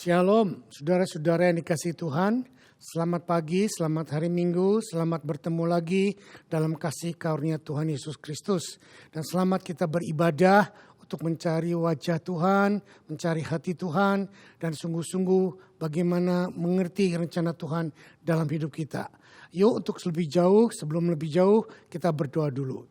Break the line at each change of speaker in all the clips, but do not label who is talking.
Shalom, saudara-saudara yang dikasihi Tuhan. Selamat pagi, selamat hari Minggu, selamat bertemu lagi dalam kasih karunia Tuhan Yesus Kristus. Dan selamat kita beribadah untuk mencari wajah Tuhan, mencari hati Tuhan, dan sungguh-sungguh bagaimana mengerti rencana Tuhan dalam hidup kita. Yuk untuk lebih jauh, sebelum lebih jauh kita berdoa dulu.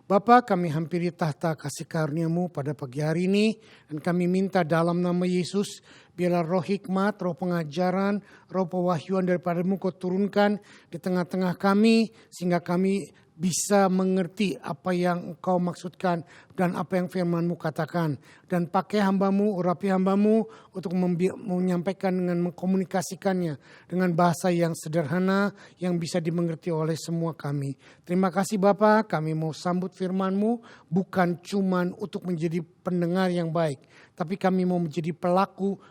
Bapa, kami hampiri tahta kasih karunia-Mu pada pagi hari ini, dan kami minta dalam nama Yesus, biarlah roh hikmat, roh pengajaran, roh pewahyuan daripada-Mu Kau turunkan di tengah-tengah kami, sehingga kami bisa mengerti apa yang Engkau maksudkan dan apa yang firman-Mu katakan. Dan pakai hamba-Mu, urapi hamba-Mu untuk menyampaikan dengan mengkomunikasikannya dengan bahasa yang sederhana yang bisa dimengerti oleh semua kami. Terima kasih Bapa, kami mau sambut firman-Mu bukan cuman untuk menjadi pendengar yang baik, tapi kami mau menjadi pelaku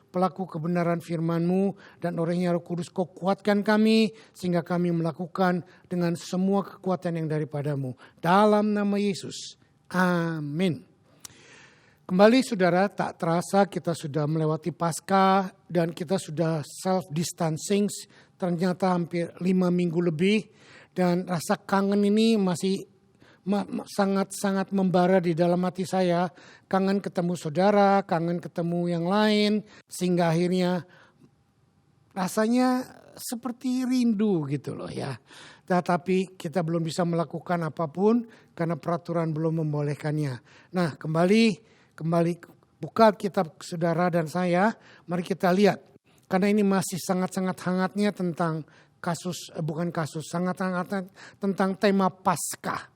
kebenaran firman-Mu, dan olehnya Roh Kudus Kau kuatkan kami sehingga kami melakukan dengan semua kekuatan yang daripada-Mu. Dalam nama Yesus, amin. Kembali saudara, tak terasa kita sudah melewati Paskah dan kita sudah self-distancing ternyata hampir 5 minggu lebih, dan rasa kangen ini masih sangat-sangat membara di dalam hati saya. Kangen ketemu saudara, kangen ketemu yang lain, sehingga akhirnya rasanya seperti rindu gitu loh ya. Tetapi kita belum bisa melakukan apapun karena peraturan belum membolehkannya. Nah, kembali buka kitab saudara dan saya, mari kita lihat. Karena ini masih sangat-sangat hangatnya tentang sangat-sangat tentang tema Paskah.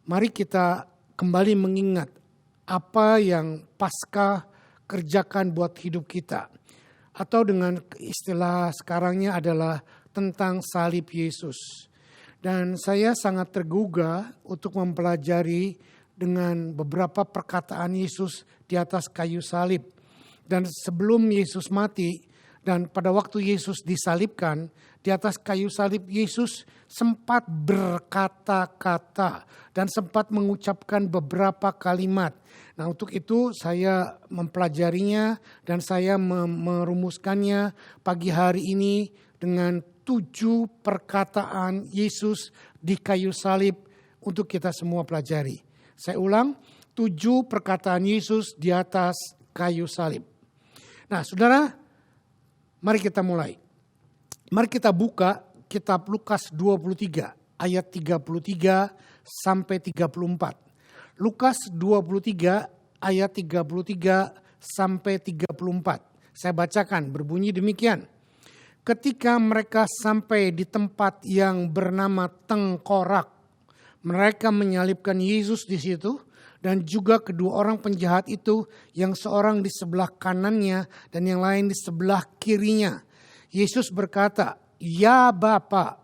Mari kita kembali mengingat apa yang Paskah kerjakan buat hidup kita. Atau dengan istilah sekarangnya adalah tentang salib Yesus. Dan saya sangat tergugah untuk mempelajari dengan beberapa perkataan Yesus di atas kayu salib. Dan sebelum Yesus mati dan pada waktu Yesus disalibkan, di atas kayu salib Yesus sempat berkata-kata dan sempat mengucapkan beberapa kalimat. Nah, untuk itu saya mempelajarinya dan saya merumuskannya pagi hari ini dengan 7 perkataan Yesus di kayu salib untuk kita semua pelajari. Saya ulang, 7 perkataan Yesus di atas kayu salib. Nah, saudara, mari kita mulai. Mari kita buka kitab Lukas 23 ayat 33 sampai 34. Lukas 23 ayat 33 sampai 34. Saya bacakan, berbunyi demikian. Ketika mereka sampai di tempat yang bernama Tengkorak, mereka menyalibkan Yesus di situ dan juga kedua orang penjahat itu, yang seorang di sebelah kanannya dan yang lain di sebelah kirinya. Yesus berkata, "Ya Bapa,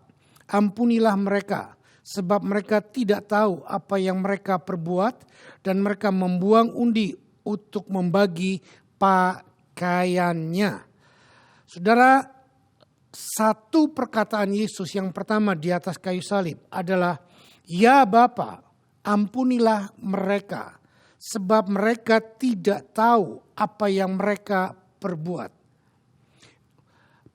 ampunilah mereka, sebab mereka tidak tahu apa yang mereka perbuat." Dan mereka membuang undi untuk membagi pakaiannya. Saudara, satu perkataan Yesus yang pertama di atas kayu salib adalah, "Ya Bapa, ampunilah mereka, sebab mereka tidak tahu apa yang mereka perbuat."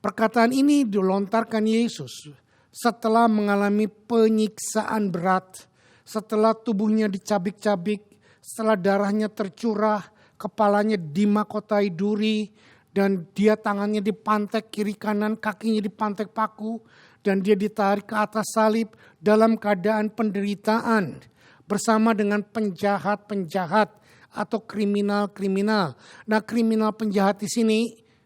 Perkataan ini dilontarkan Yesus setelah mengalami penyiksaan berat, setelah tubuhnya dicabik-cabik, setelah darahnya tercurah, kepalanya dimakotai duri, dan dia tangannya dipantek kiri kanan, kakinya dipantek paku, dan dia ditarik ke atas salib dalam keadaan penderitaan bersama dengan penjahat-penjahat atau kriminal-kriminal. Nah, kriminal penjahat di sini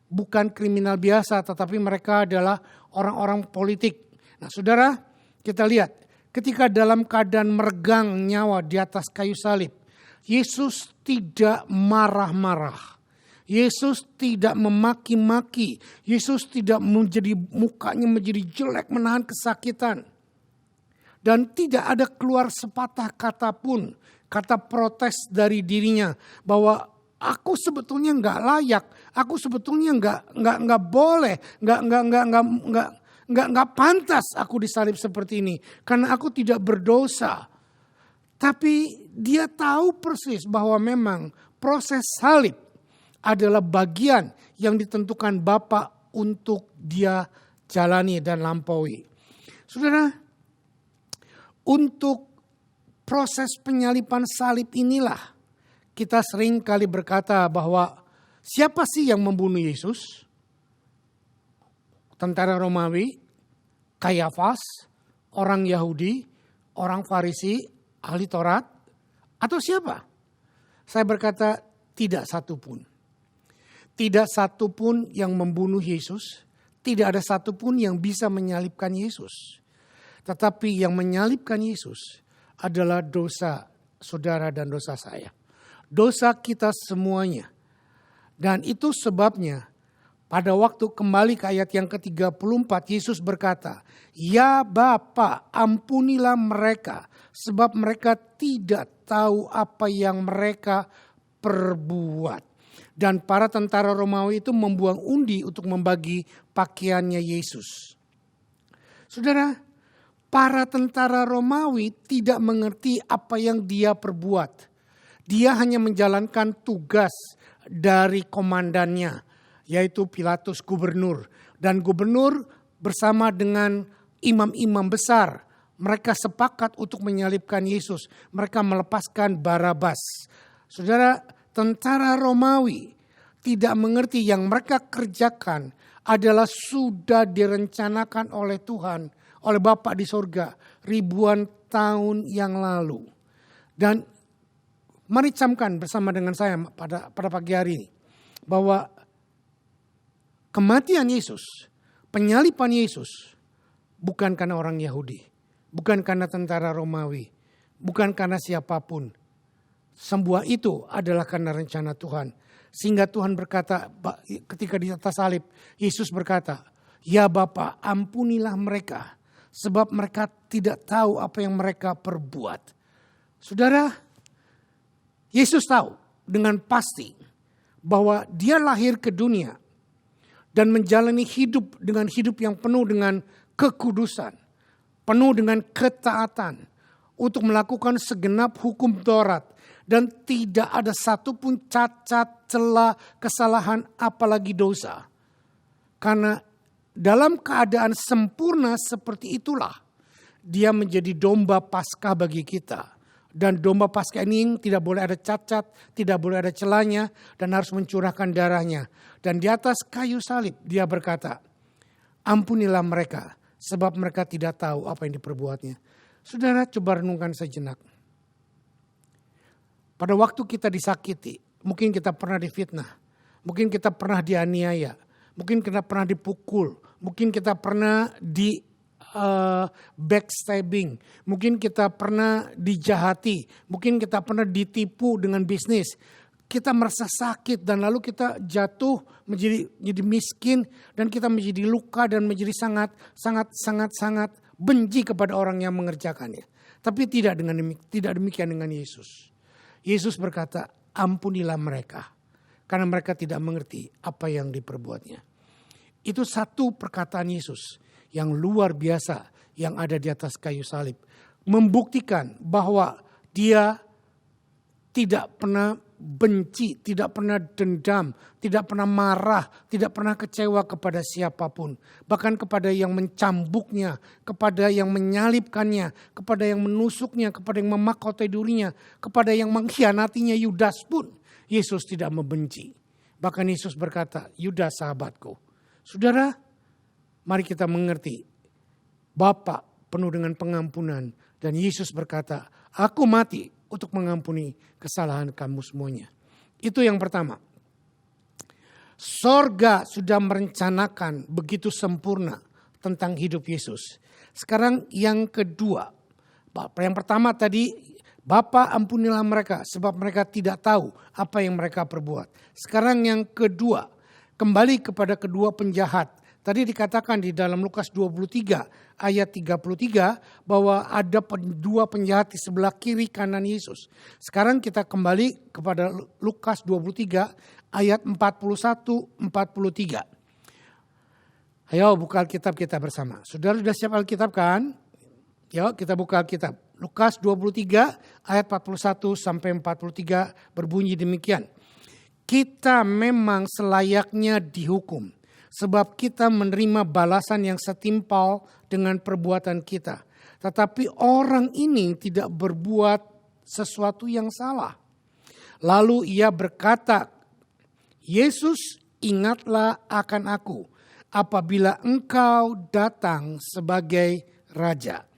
bukan kriminal biasa, tetapi mereka adalah orang-orang politik. Nah, saudara, kita lihat ketika dalam keadaan meregang nyawa di atas kayu salib, Yesus tidak marah-marah. Yesus tidak memaki-maki. Yesus tidak mukanya menjadi jelek, menahan kesakitan. Dan tidak ada keluar sepatah kata pun, kata protes dari dirinya bahwa aku sebetulnya nggak layak, aku sebetulnya nggak boleh, nggak pantas aku disalib seperti ini karena aku tidak berdosa. Tapi dia tahu persis bahwa memang proses salib adalah bagian yang ditentukan Bapa untuk dia jalani dan lampaui. Saudara, untuk proses penyaliban salib inilah kita sering kali berkata bahwa siapa sih yang membunuh Yesus? Tentara Romawi, Kayafas, orang Yahudi, orang Farisi, ahli Taurat, atau siapa? Saya berkata tidak satupun. Tidak satupun yang membunuh Yesus, tidak ada satupun yang bisa menyalibkan Yesus. Tetapi yang menyalibkan Yesus adalah dosa saudara dan dosa saya. Dosa kita semuanya. Dan itu sebabnya pada waktu kembali ke ayat yang ke-34 Yesus berkata, "Ya Bapa, ampunilah mereka sebab mereka tidak tahu apa yang mereka perbuat." Dan para tentara Romawi itu membuang undi untuk membagi pakaiannya Yesus. Saudara, para tentara Romawi tidak mengerti apa yang dia perbuat. Dia hanya menjalankan tugas dari komandannya, yaitu Pilatus gubernur. Dan gubernur bersama dengan imam-imam besar, mereka sepakat untuk menyalibkan Yesus. Mereka melepaskan Barabas. Saudara, tentara Romawi tidak mengerti yang mereka kerjakan adalah sudah direncanakan oleh Tuhan, oleh Bapa di sorga ribuan tahun yang lalu. Dan mari camkan bersama dengan saya pada pagi hari ini bahwa kematian Yesus, penyaliban Yesus bukan karena orang Yahudi, bukan karena tentara Romawi, bukan karena siapapun. Semua itu adalah karena rencana Tuhan. Sehingga Tuhan berkata ketika di atas salib, Yesus berkata, "Ya Bapa, ampunilah mereka sebab mereka tidak tahu apa yang mereka perbuat." Saudara, Yesus tahu dengan pasti bahwa dia lahir ke dunia dan menjalani hidup dengan hidup yang penuh dengan kekudusan, penuh dengan ketaatan untuk melakukan segenap hukum Taurat, dan tidak ada satupun cacat, celah, kesalahan, apalagi dosa. Karena dalam keadaan sempurna seperti itulah dia menjadi domba Paskah bagi kita. Dan domba Paskah ini tidak boleh ada cacat, tidak boleh ada celahnya, dan harus mencurahkan darahnya. Dan di atas kayu salib dia berkata, "Ampunilah mereka sebab mereka tidak tahu apa yang diperbuatnya." Saudara, coba renungkan sejenak. Pada waktu kita disakiti, mungkin kita pernah difitnah, mungkin kita pernah dianiaya, mungkin kita pernah dipukul, mungkin kita pernah di backstabbing, mungkin kita pernah dijahati, mungkin kita pernah ditipu dengan bisnis. Kita merasa sakit dan lalu kita jatuh menjadi miskin dan kita menjadi luka dan menjadi sangat benci kepada orang yang mengerjakannya. Tapi tidak demikian dengan Yesus. Yesus berkata, "Ampunilah mereka karena mereka tidak mengerti apa yang diperbuatnya." Itu satu perkataan Yesus yang luar biasa yang ada di atas kayu salib. Membuktikan bahwa dia tidak pernah benci, tidak pernah dendam, tidak pernah marah, tidak pernah kecewa kepada siapapun. Bahkan kepada yang mencambuknya, kepada yang menyalibkannya, kepada yang menusuknya, kepada yang memahkota durinya, kepada yang mengkhianatinya Yudas pun Yesus tidak membenci. Bahkan Yesus berkata, "Yudas sahabatku." Saudara, mari kita mengerti, Bapa penuh dengan pengampunan dan Yesus berkata, "Aku mati untuk mengampuni kesalahan kamu semuanya." Itu yang pertama. Sorga sudah merencanakan begitu sempurna tentang hidup Yesus. Sekarang yang kedua. Yang pertama tadi, Bapa ampunilah mereka sebab mereka tidak tahu apa yang mereka perbuat. Sekarang yang kedua, kembali kepada kedua penjahat. Tadi dikatakan di dalam Lukas 23 ayat 33 bahwa ada dua penjahat di sebelah kiri kanan Yesus. Sekarang kita kembali kepada Lukas 23 ayat 41-43. Ayo buka Alkitab kita bersama. Saudara sudah siap Alkitab kan? Yuk kita buka Alkitab. Lukas 23 ayat 41-43 berbunyi demikian. kita memang selayaknya dihukum. Sebab kita menerima balasan yang setimpal dengan perbuatan kita. Tetapi orang ini tidak berbuat sesuatu yang salah. Lalu ia berkata, Yesus, ingatlah akan aku apabila engkau datang sebagai Raja.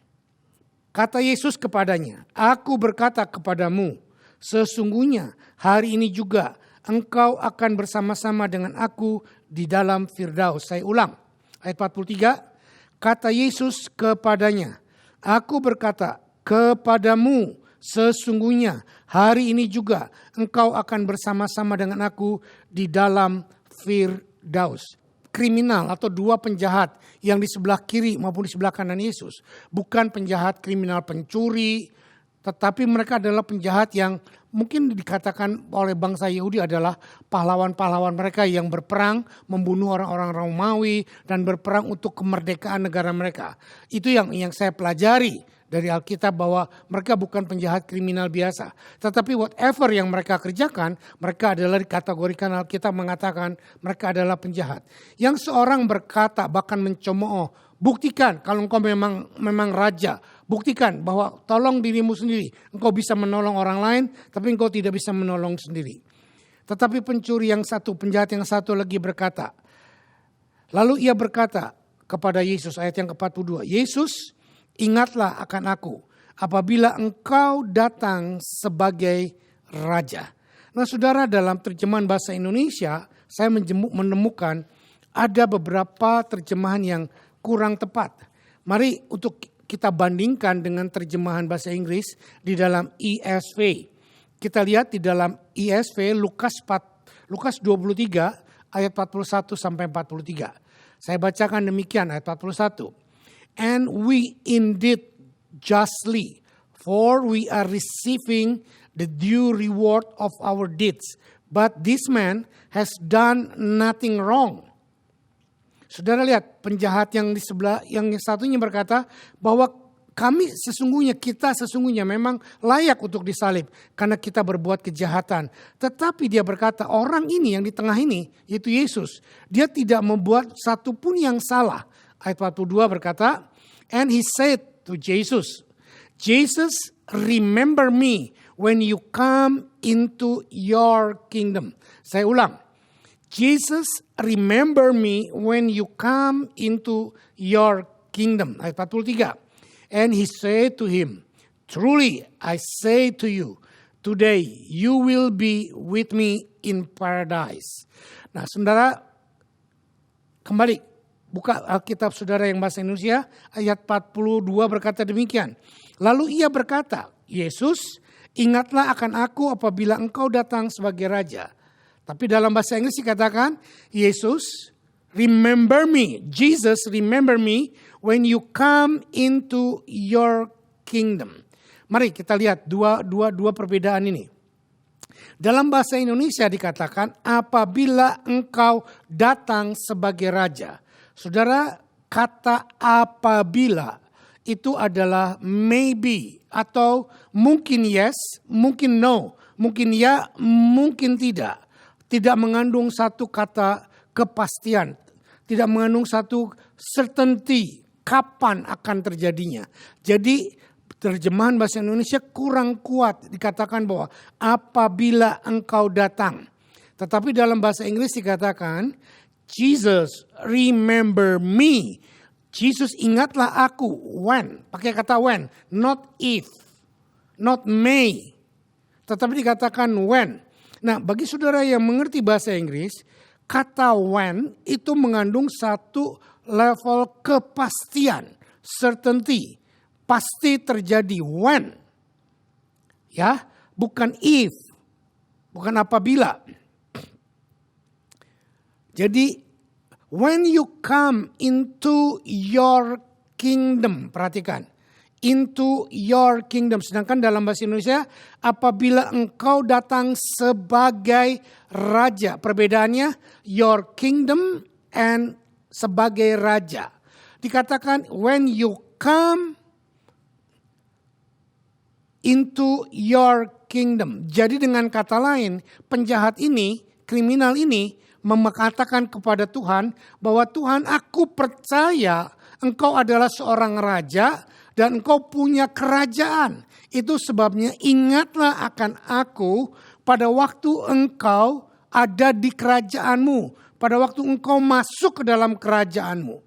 Kata Yesus kepadanya, aku berkata kepadamu, sesungguhnya hari ini juga engkau akan bersama-sama dengan aku di dalam Firdaus. Saya ulang, ayat 43, kata Yesus kepadanya, aku berkata kepadamu, sesungguhnya hari ini juga engkau akan bersama-sama dengan aku di dalam Firdaus. Kriminal atau dua penjahat yang di sebelah kiri maupun di sebelah kanan Yesus. Bukan penjahat kriminal pencuri, tetapi mereka adalah penjahat yang mungkin dikatakan oleh bangsa Yahudi adalah pahlawan-pahlawan mereka yang berperang, membunuh orang-orang Romawi dan berperang untuk kemerdekaan negara mereka. Itu yang saya pelajari dari Alkitab, bahwa mereka bukan penjahat kriminal biasa. Tetapi whatever yang mereka kerjakan, mereka adalah dikategorikan, Alkitab mengatakan mereka adalah penjahat. Yang seorang berkata bahkan mencemooh, buktikan kalau engkau memang raja. Buktikan bahwa tolong dirimu sendiri. Engkau bisa menolong orang lain, tapi engkau tidak bisa menolong sendiri. Tetapi pencuri yang satu, penjahat yang satu lagi berkata. Lalu ia berkata kepada Yesus, ayat yang ke-42. Yesus, ingatlah akan aku apabila engkau datang sebagai Raja. Nah saudara, dalam terjemahan bahasa Indonesia, saya menemukan ada beberapa terjemahan yang kurang tepat. Mari untuk kita bandingkan dengan terjemahan bahasa Inggris di dalam ESV. Kita lihat di dalam ESV Lukas 23 ayat 41 sampai 43. Saya bacakan demikian ayat 41. And we indeed justly, for we are receiving the due reward of our deeds. But this man has done nothing wrong. Saudara lihat, penjahat yang di sebelah, yang satunya berkata bahwa kita sesungguhnya memang layak untuk disalib karena kita berbuat kejahatan. Tetapi dia berkata, orang ini yang di tengah ini, yaitu Yesus, dia tidak membuat satupun yang salah. Ayat 42 berkata, and he said to Jesus, Jesus, remember me when you come into your kingdom. Saya ulang. Jesus, remember me when you come into your kingdom. Ayat 43. And he said to him, truly I say to you, today you will be with me in paradise. Nah saudara, kembali. Buka Alkitab saudara yang bahasa Indonesia, ayat 42 berkata demikian. Lalu ia berkata, Yesus, ingatlah akan aku apabila engkau datang sebagai Raja. Tapi dalam bahasa Inggris dikatakan, Yesus, remember me. Jesus, remember me when you come into your kingdom. Mari kita lihat dua perbedaan ini. Dalam bahasa Indonesia dikatakan, apabila engkau datang sebagai Raja. Saudara, kata apabila itu adalah maybe atau mungkin yes, mungkin no, mungkin ya, mungkin tidak. Tidak mengandung satu kata kepastian, tidak mengandung satu certainty kapan akan terjadinya. Jadi terjemahan bahasa Indonesia kurang kuat dikatakan bahwa apabila engkau datang. Tetapi dalam bahasa Inggris dikatakan Jesus, remember me. Jesus, ingatlah aku. When? Pakai kata when. Not if. Not may. Tetapi dikatakan when. Nah, bagi saudara yang mengerti bahasa Inggris, kata when itu mengandung satu level kepastian. Certainty. Pasti terjadi when. Ya, bukan if. Bukan apabila. Jadi, when you come into your kingdom, perhatikan, into your kingdom. Sedangkan dalam bahasa Indonesia, apabila engkau datang sebagai raja. Perbedaannya, your kingdom and sebagai raja. Dikatakan, when you come into your kingdom. Jadi dengan kata lain, penjahat ini kriminal ini mengatakan kepada Tuhan bahwa Tuhan, aku percaya Engkau adalah seorang raja dan Engkau punya kerajaan. Itu sebabnya ingatlah akan aku pada waktu Engkau ada di kerajaanmu, pada waktu Engkau masuk ke dalam kerajaanmu.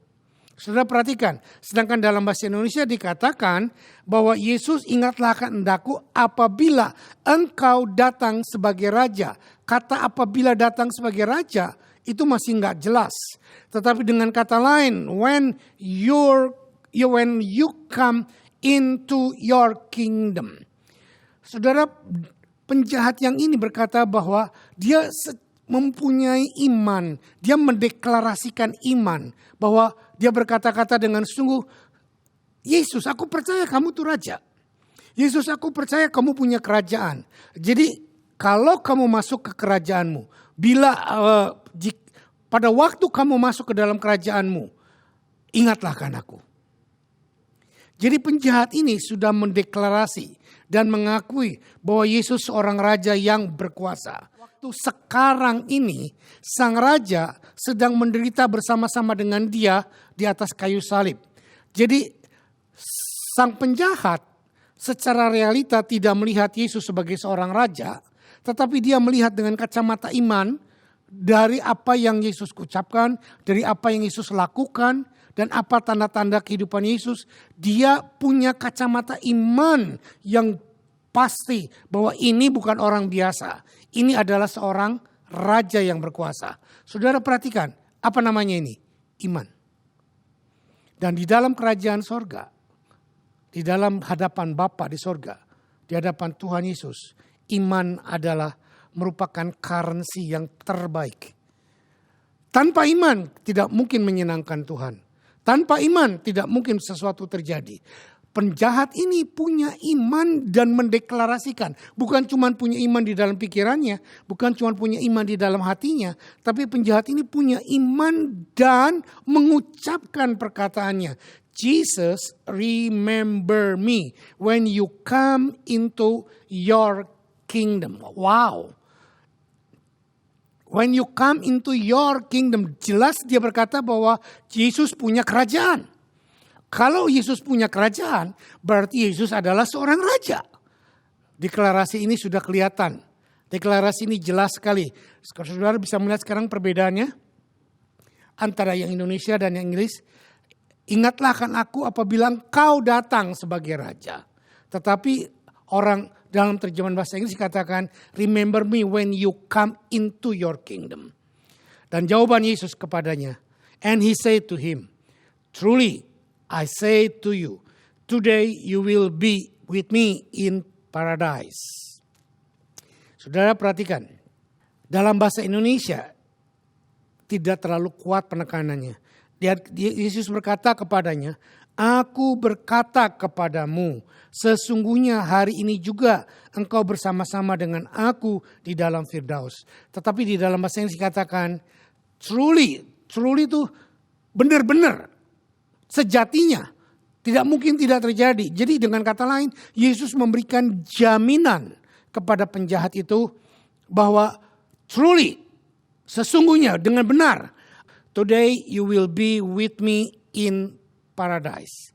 Saudara perhatikan, sedangkan dalam bahasa Indonesia dikatakan bahwa Yesus, ingatlah akan hendaku apabila Engkau datang sebagai raja. Kata apabila datang sebagai raja itu masih nggak jelas. Tetapi dengan kata lain, when you come into your kingdom. Saudara, penjahat yang ini berkata bahwa dia mempunyai iman. Dia mendeklarasikan iman. Bahwa dia berkata-kata dengan sungguh, Yesus, aku percaya kamu tuh raja. Yesus, aku percaya kamu punya kerajaan. Jadi kalau kamu masuk ke kerajaanmu, pada waktu kamu masuk ke dalam kerajaanmu, ingatlah kan aku. Jadi penjahat ini sudah mendeklarasi dan mengakui bahwa Yesus seorang raja yang berkuasa. Waktu sekarang ini sang raja sedang menderita bersama-sama dengan dia di atas kayu salib. Jadi sang penjahat secara realita tidak melihat Yesus sebagai seorang raja, tetapi dia melihat dengan kacamata iman dari apa yang Yesus ucapkan, dari apa yang Yesus lakukan, dan apa tanda-tanda kehidupan Yesus. Dia punya kacamata iman yang pasti bahwa ini bukan orang biasa. Ini adalah seorang raja yang berkuasa. Saudara perhatikan, apa namanya ini? Iman. Dan di dalam kerajaan sorga, di dalam hadapan Bapa di sorga, di hadapan Tuhan Yesus, iman adalah merupakan currency yang terbaik. Tanpa iman tidak mungkin menyenangkan Tuhan. Tanpa iman tidak mungkin sesuatu terjadi. Penjahat ini punya iman dan mendeklarasikan. Bukan cuma punya iman di dalam pikirannya. Bukan cuma punya iman di dalam hatinya. Tapi penjahat ini punya iman dan mengucapkan perkataannya. Jesus, remember me when you come into your kingdom. Wow. When you come into your kingdom. Jelas dia berkata bahwa Yesus punya kerajaan. Kalau Yesus punya kerajaan, berarti Yesus adalah seorang raja. Deklarasi ini sudah kelihatan. Deklarasi ini jelas sekali. Saudara bisa melihat sekarang perbedaannya antara yang Indonesia dan yang Inggris. Ingatlah akan aku apabila engkau datang sebagai raja. Tetapi orang dalam terjemahan bahasa Inggris katakan, remember me when you come into your kingdom. Dan jawaban Yesus kepadanya, and he said to him, truly I say to you, today you will be with me in paradise. Saudara perhatikan, dalam bahasa Indonesia tidak terlalu kuat penekanannya. Yesus berkata kepadanya, aku berkata kepadamu, sesungguhnya hari ini juga engkau bersama-sama dengan aku di dalam Firdaus. Tetapi di dalam bahasa Inggris dikatakan, truly itu benar-benar, sejatinya, tidak mungkin tidak terjadi. Jadi dengan kata lain, Yesus memberikan jaminan kepada penjahat itu bahwa truly, sesungguhnya dengan benar, today you will be with me in paradise.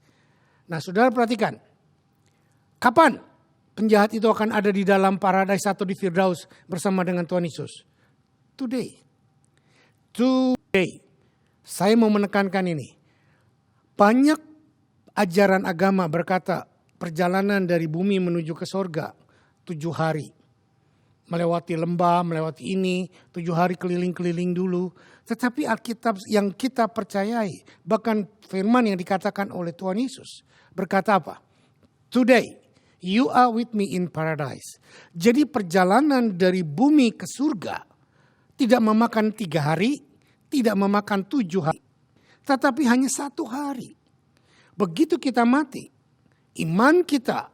Nah, saudara perhatikan. Kapan penjahat itu akan ada di dalam paradise atau di Firdaus bersama dengan Tuhan Yesus? Today. Saya mau menekankan ini. Banyak ajaran agama berkata perjalanan dari bumi menuju ke sorga 7 hari. Melewati lembah, melewati ini, 7 hari keliling-keliling dulu. Tetapi Alkitab yang kita percayai, bahkan firman yang dikatakan oleh Tuhan Yesus, berkata apa? Today, you are with me in paradise. Jadi perjalanan dari bumi ke surga tidak memakan 3 hari, tidak memakan 7 hari. Tetapi hanya 1 hari. Begitu kita mati, iman kita,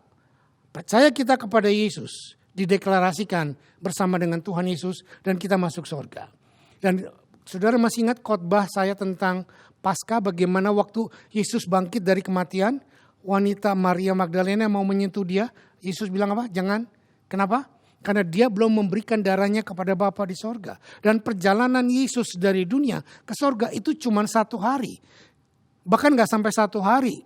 percaya kita kepada Yesus, dideklarasikan bersama dengan Tuhan Yesus dan kita masuk surga. Dan saudara masih ingat khotbah saya tentang Paskah, bagaimana waktu Yesus bangkit dari kematian, wanita Maria Magdalena mau menyentuh dia, Yesus bilang apa? Jangan. Kenapa? Karena dia belum memberikan darahnya kepada Bapa di sorga. Dan perjalanan Yesus dari dunia ke sorga itu cuma 1 hari. Bahkan gak sampai 1 hari.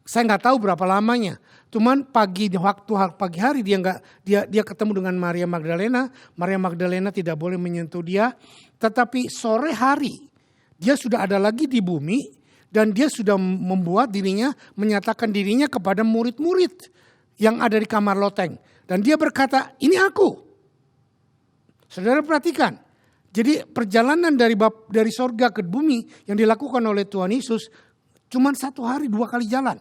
Saya gak tahu berapa lamanya. Cuman waktu pagi hari dia ketemu dengan Maria Magdalena. Maria Magdalena tidak boleh menyentuh dia. Tetapi sore hari dia sudah ada lagi di bumi. Dan dia sudah menyatakan dirinya kepada murid-murid yang ada di kamar loteng. Dan dia berkata, ini aku. Saudara perhatikan. Jadi perjalanan dari sorga ke bumi yang dilakukan oleh Tuhan Yesus cuma 1 hari 2 kali jalan.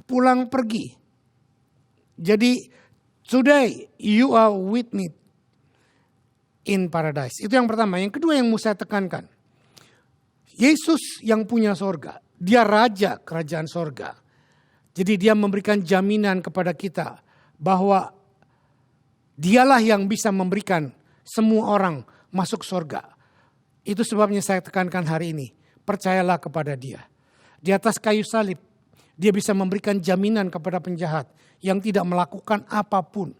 Pulang pergi. Jadi today you are with me in paradise. Itu yang pertama. Yang kedua yang mau saya tekankan. Yesus yang punya sorga. Dia raja kerajaan sorga. Jadi dia memberikan jaminan kepada kita bahwa dialah yang bisa memberikan semua orang masuk sorga. Itu sebabnya saya tekankan hari ini. Percayalah kepada dia. Di atas kayu salib, dia bisa memberikan jaminan kepada penjahat yang tidak melakukan apapun.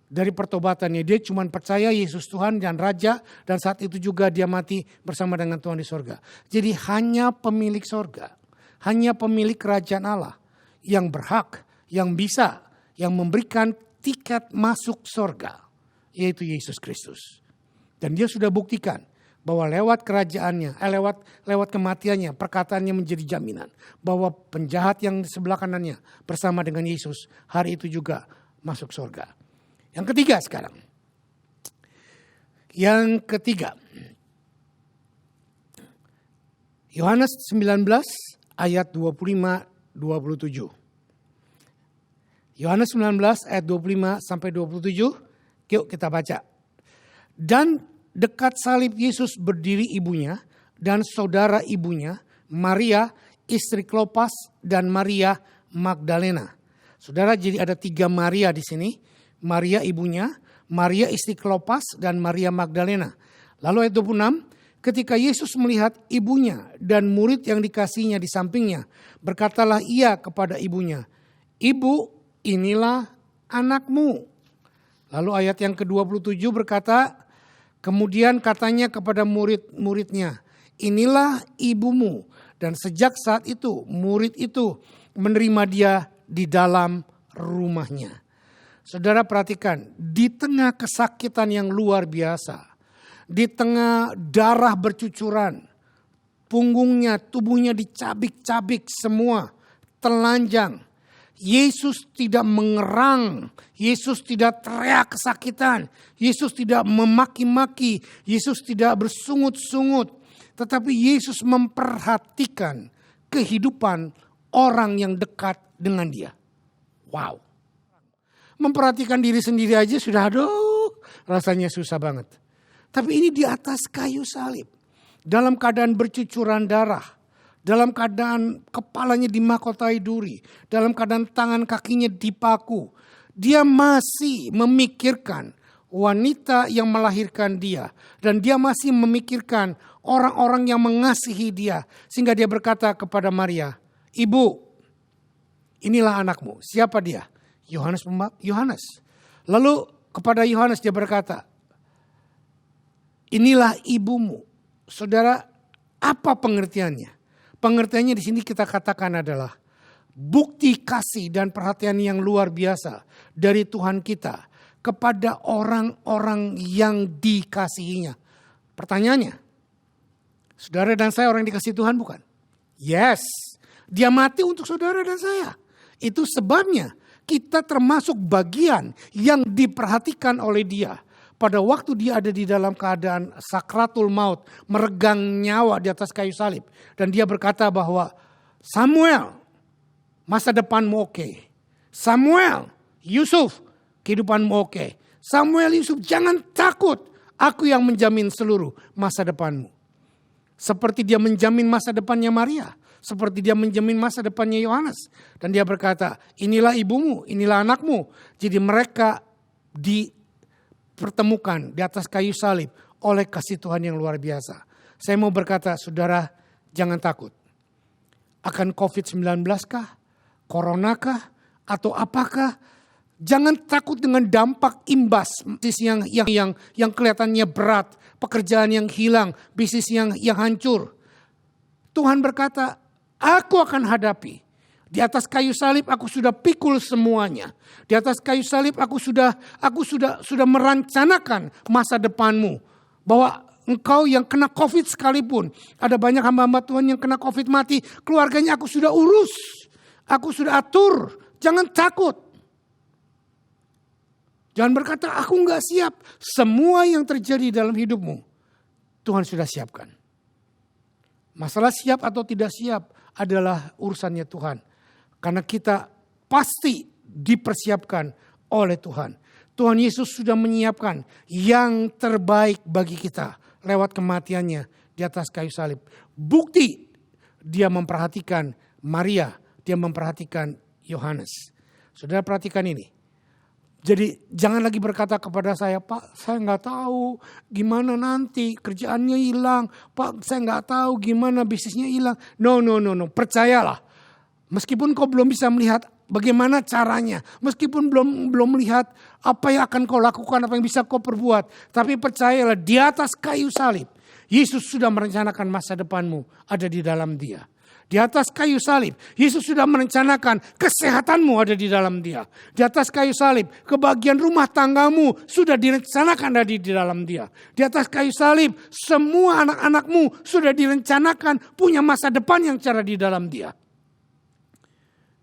Dari pertobatannya, dia cuma percaya Yesus Tuhan dan Raja. Dan saat itu juga dia mati bersama dengan Tuhan di sorga. Jadi hanya pemilik sorga, hanya pemilik kerajaan Allah yang berhak, yang bisa, yang memberikan tiket masuk sorga, yaitu Yesus Kristus. Dan dia sudah buktikan bahwa lewat kerajaannya, lewat kematiannya, perkataannya menjadi jaminan bahwa penjahat yang di sebelah kanannya bersama dengan Yesus hari itu juga masuk sorga. Yang ketiga sekarang. Yang ketiga. Yohanes 19 ayat 25-27. Yohanes 19 ayat 25 sampai 27. Yuk kita baca. Dan dekat salib Yesus berdiri ibunya dan saudara ibunya, Maria istri Klopas dan Maria Magdalena. Saudara, jadi ada 3 Maria di sini. Maria ibunya, Maria istri Klopas dan Maria Magdalena. Lalu ayat 26, ketika Yesus melihat ibunya dan murid yang dikasihnya di sampingnya, berkatalah ia kepada ibunya, "Ibu, inilah anakmu." Lalu ayat yang ke-27 berkata, kemudian katanya kepada murid-muridnya, "Inilah ibumu." Dan sejak saat itu murid itu menerima dia di dalam rumahnya. Saudara perhatikan, di tengah kesakitan yang luar biasa, di tengah darah bercucuran, punggungnya, tubuhnya dicabik-cabik semua, telanjang. Yesus tidak mengerang, Yesus tidak teriak kesakitan, Yesus tidak memaki-maki, Yesus tidak bersungut-sungut. Tetapi Yesus memperhatikan kehidupan orang yang dekat dengan dia. Wow. Memperhatikan diri sendiri aja sudah rasanya susah banget. Tapi ini di atas kayu salib. Dalam keadaan bercucuran darah. Dalam keadaan kepalanya dimahkotai duri. Dalam keadaan tangan kakinya dipaku. Dia masih memikirkan wanita yang melahirkan dia. Dan dia masih memikirkan orang-orang yang mengasihi dia. Sehingga dia berkata kepada Maria, "Ibu, inilah anakmu." Siapa dia? Yohanes. Lalu kepada Yohanes dia berkata, "Inilah ibumu." Saudara, apa pengertiannya? Pengertiannya di sini kita katakan adalah bukti kasih dan perhatian yang luar biasa dari Tuhan kita kepada orang-orang yang dikasihinya. Pertanyaannya, saudara dan saya orang yang dikasihi Tuhan bukan? Yes, dia mati untuk saudara dan saya. Itu sebabnya kita termasuk bagian yang diperhatikan oleh dia. Pada waktu dia ada di dalam keadaan sakratul maut, meregang nyawa di atas kayu salib. Dan dia berkata bahwa, "Samuel, masa depanmu oke. Samuel, Yusuf, kehidupanmu oke. Samuel, Yusuf, jangan takut. Aku yang menjamin seluruh masa depanmu." Seperti dia menjamin masa depannya Maria. Seperti dia menjamin masa depannya Yohanes. Dan dia berkata, "Inilah ibumu, inilah anakmu." Jadi mereka dipertemukan di atas kayu salib oleh kasih Tuhan yang luar biasa. Saya mau berkata, saudara, jangan takut. Akan COVID-19 kah? Corona kah? Atau apakah? Jangan takut dengan dampak imbas yang kelihatannya berat, pekerjaan yang hilang, bisnis yang hancur. Tuhan berkata, aku akan hadapi. Di atas kayu salib aku sudah pikul semuanya. Di atas kayu salib aku sudah merencanakan masa depanmu. Bahwa engkau yang kena COVID sekalipun. Ada banyak hamba-hamba Tuhan yang kena COVID mati. Keluarganya aku sudah urus. Aku sudah atur. Jangan takut. Jangan berkata aku enggak siap. Semua yang terjadi dalam hidupmu Tuhan sudah siapkan. Masalah siap atau tidak siap adalah urusannya Tuhan. Karena kita pasti dipersiapkan oleh Tuhan. Tuhan Yesus sudah menyiapkan yang terbaik bagi kita lewat kematiannya di atas kayu salib. Bukti dia memperhatikan Maria, dia memperhatikan Yohanes. Saudara perhatikan ini. Jadi jangan lagi berkata kepada saya, Pak saya nggak tahu gimana nanti kerjaannya hilang. Pak saya nggak tahu gimana bisnisnya hilang. No. Percayalah. Meskipun kau belum bisa melihat bagaimana caranya. Meskipun belum melihat apa yang akan kau lakukan, apa yang bisa kau perbuat. Tapi percayalah di atas kayu salib. Yesus sudah merencanakan masa depanmu ada di dalam dia. Di atas kayu salib, Yesus sudah merencanakan kesehatanmu ada di dalam dia. Di atas kayu salib, kebahagiaan rumah tanggamu sudah direncanakan ada di dalam dia. Di atas kayu salib, semua anak-anakmu sudah direncanakan punya masa depan yang cara di dalam dia.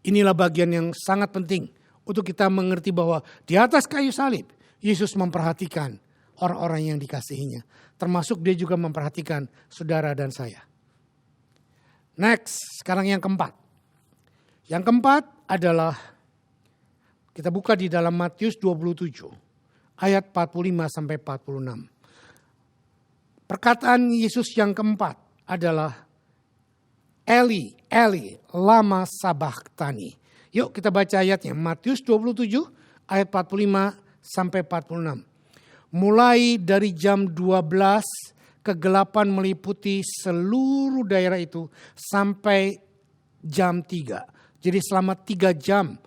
Inilah bagian yang sangat penting untuk kita mengerti bahwa di atas kayu salib, Yesus memperhatikan orang-orang yang dikasihinya. Termasuk dia juga memperhatikan saudara dan saya. Next, sekarang yang keempat. Yang keempat adalah, kita buka di dalam Matius 27, ayat 45 sampai 46. Perkataan Yesus yang keempat adalah, Eli, Eli, lama sabachthani. Yuk kita baca ayatnya. Matius 27 ayat 45 sampai 46. Mulai dari jam 12 kegelapan meliputi seluruh daerah itu sampai jam 3. Jadi selama 3 jam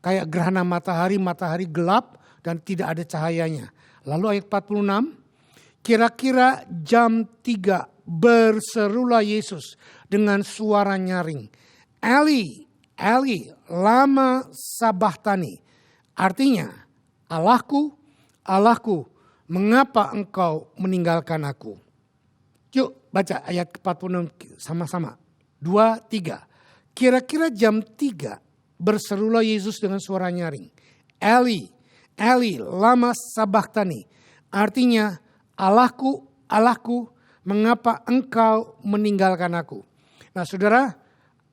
kayak gerhana matahari gelap dan tidak ada cahayanya. Lalu ayat 46. Kira-kira jam 3 berserulah Yesus dengan suara nyaring. Eli, Eli, lama sabachthani. Artinya, Allahku, Allahku, mengapa engkau meninggalkan aku? Yuk baca ayat 46 sama-sama. 2, 3. Kira-kira jam 3 berserulah Yesus dengan suara nyaring. Eli, Eli, lama sabachthani. Artinya, Allahku, Allahku, mengapa engkau meninggalkan aku? Nah saudara,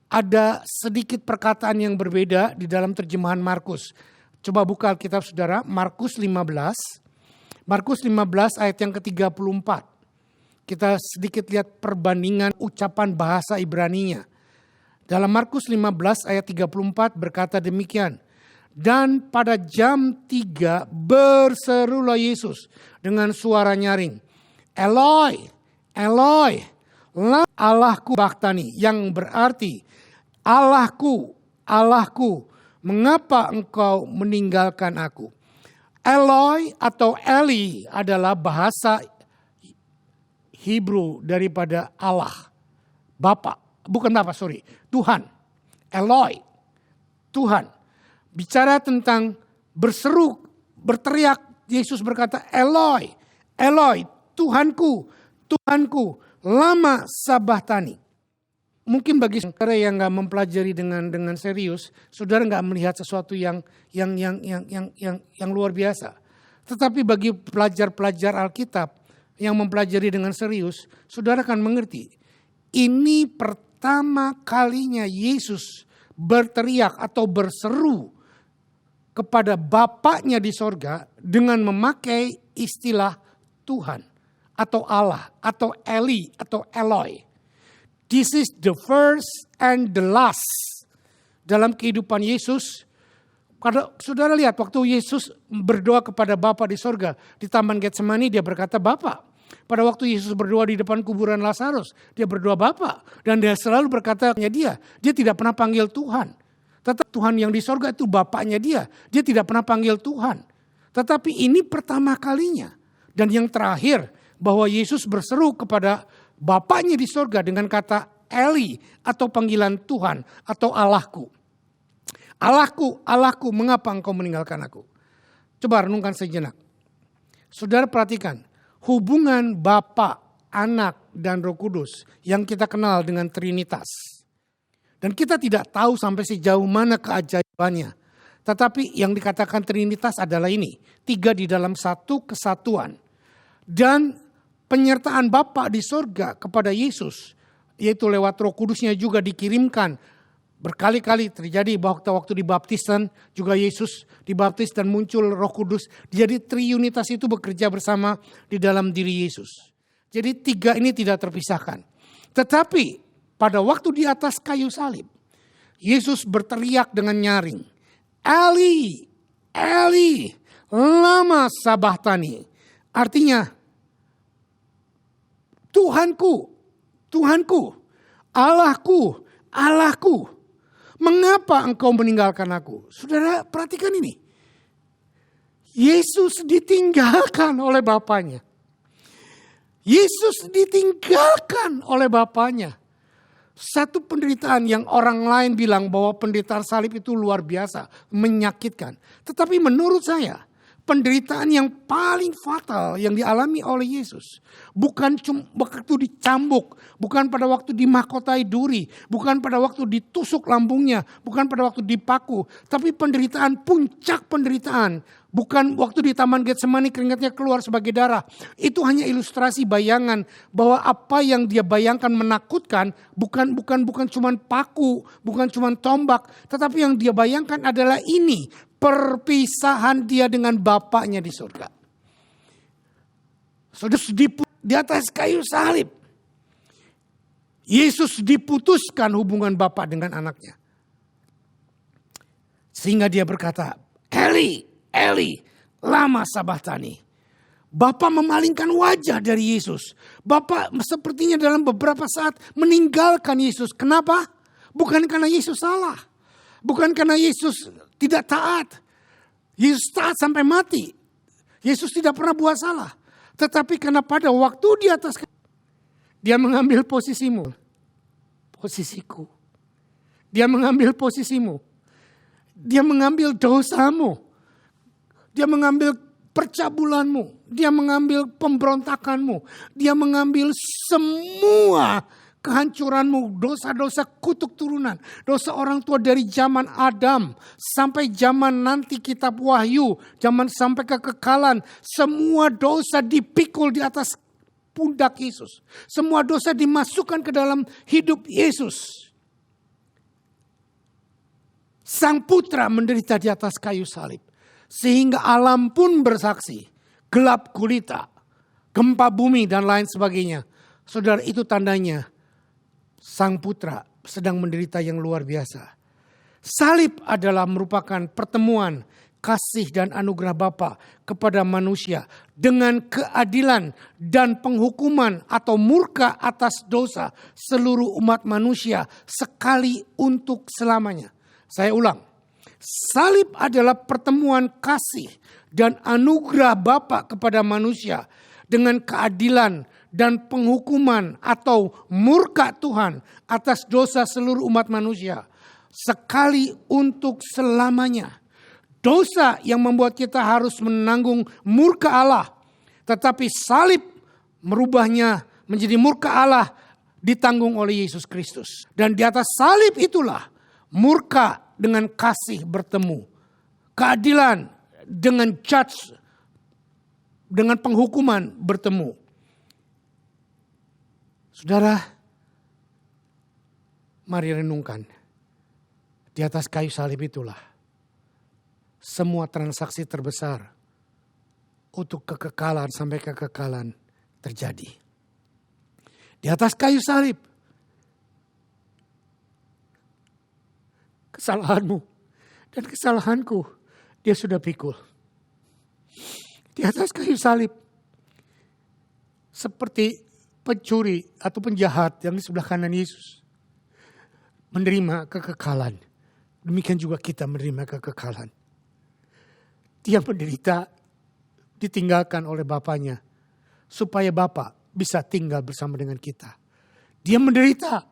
ada sedikit perkataan yang berbeda di dalam terjemahan Markus. Coba buka Alkitab saudara, Markus 15. Markus 15 ayat yang ke-34. Kita sedikit lihat perbandingan ucapan bahasa Ibraninya. Dalam Markus 15 ayat 34 berkata demikian. Dan pada jam 3 berserulah Yesus dengan suara nyaring. Eloi, Eloi, Allahku sabachthani, yang berarti Allahku, Allahku, mengapa engkau meninggalkan aku? Eloi atau Eli adalah bahasa Hebrew daripada Allah. Tuhan. Eloi, Tuhan. Bicara tentang berseru, berteriak, Yesus berkata, Eloi, Eloi, Tuhanku, Tuhanku, lama sabachthani. Mungkin bagi saudara yang nggak mempelajari dengan serius, saudara nggak melihat sesuatu yang luar biasa. Tetapi bagi pelajar-pelajar Alkitab yang mempelajari dengan serius, saudara akan mengerti. Ini pertama kalinya Yesus berteriak atau berseru kepada Bapaknya di sorga dengan memakai istilah Tuhan atau Allah atau Eli atau Eloi. This is the first and the last dalam kehidupan Yesus. Kalau saudara lihat waktu Yesus berdoa kepada Bapa di sorga di Taman Getsemani, dia berkata Bapa. Pada waktu Yesus berdoa di depan kuburan Lazarus, dia berdoa Bapa. Dan dia selalu berkata dia tidak pernah panggil Tuhan. Tetapi Tuhan yang di sorga itu Bapaknya dia. Dia tidak pernah panggil Tuhan. Tetapi ini pertama kalinya. Dan yang terakhir, bahwa Yesus berseru kepada Bapaknya di sorga dengan kata Eli atau panggilan Tuhan atau Allahku. Allahku, Allahku, mengapa engkau meninggalkan aku? Coba renungkan sejenak. Saudara perhatikan, hubungan Bapa, Anak, dan Roh Kudus yang kita kenal dengan Trinitas. Dan kita tidak tahu sampai sejauh mana keajaibannya. Tetapi yang dikatakan Trinitas adalah ini. 3 di dalam satu kesatuan. Dan penyertaan Bapa di sorga kepada Yesus, yaitu lewat Roh Kudusnya juga dikirimkan. Berkali-kali terjadi waktu dibaptisan juga Yesus dibaptis dan muncul Roh Kudus. Jadi triunitas itu bekerja bersama di dalam diri Yesus. Jadi 3 ini tidak terpisahkan. Tetapi pada waktu di atas kayu salib, Yesus berteriak dengan nyaring, Eli, Eli, lama sabachthani. Artinya, Tuhanku, Tuhanku, Allahku, Allahku, mengapa engkau meninggalkan aku? Saudara perhatikan ini. Yesus ditinggalkan oleh Bapaknya. Yesus ditinggalkan oleh Bapaknya. Satu penderitaan yang orang lain bilang bahwa penderitaan salib itu luar biasa, menyakitkan. Tetapi menurut saya, penderitaan yang paling fatal yang dialami oleh Yesus bukan cuma waktu dicambuk, bukan pada waktu dimahkotai duri, bukan pada waktu ditusuk lambungnya, bukan pada waktu dipaku, tapi penderitaan, puncak penderitaan, bukan waktu di Taman Getsemani keringatnya keluar sebagai darah. Itu hanya ilustrasi bayangan bahwa apa yang dia bayangkan menakutkan bukan cuma paku, bukan cuma tombak, tetapi yang dia bayangkan adalah ini. Perpisahan dia dengan Bapaknya di surga. Saudara, di atas kayu salib, Yesus diputuskan hubungan Bapa dengan anaknya. Sehingga dia berkata, Eli, Eli, lama sabachthani. Bapa memalingkan wajah dari Yesus. Bapa sepertinya dalam beberapa saat meninggalkan Yesus. Kenapa? Bukan karena Yesus salah. Bukan karena Yesus tidak taat. Yesus taat sampai mati. Yesus tidak pernah buat salah. Tetapi karena pada waktu di atas, dia mengambil posisimu. Posisiku. Dia mengambil posisimu. Dia mengambil dosamu. Dia mengambil percabulanmu. Dia mengambil pemberontakanmu. Dia mengambil semua kehancuranmu, dosa-dosa kutuk turunan, dosa orang tua dari zaman Adam sampai zaman nanti kitab Wahyu, zaman sampai kekekalan, semua dosa dipikul di atas pundak Yesus. Semua dosa dimasukkan ke dalam hidup Yesus. Sang Putra menderita di atas kayu salib, sehingga alam pun bersaksi, gelap gulita, gempa bumi dan lain sebagainya. Saudara, itu tandanya Sang Putra sedang menderita yang luar biasa. Salib adalah merupakan pertemuan kasih dan anugerah Bapa kepada manusia dengan keadilan dan penghukuman atau murka atas dosa seluruh umat manusia sekali untuk selamanya. Saya ulang. Salib adalah pertemuan kasih dan anugerah Bapa kepada manusia dengan keadilan dan penghukuman atau murka Tuhan atas dosa seluruh umat manusia sekali untuk selamanya. Dosa yang membuat kita harus menanggung murka Allah, tetapi salib merubahnya menjadi murka Allah ditanggung oleh Yesus Kristus. Dan di atas salib itulah murka dengan kasih bertemu, keadilan dengan judge, dengan penghukuman bertemu. Saudara, mari renungkan. Di atas kayu salib itulah semua transaksi terbesar untuk kekekalan sampai kekekalan terjadi. Di atas kayu salib, kesalahanmu dan kesalahanku dia sudah pikul. Di atas kayu salib, seperti pencuri atau penjahat yang di sebelah kanan Yesus menerima kekekalan demikian juga kita menerima kekekalan. Dia menderita, ditinggalkan oleh Bapaknya, supaya Bapa bisa tinggal bersama dengan kita. Dia menderita,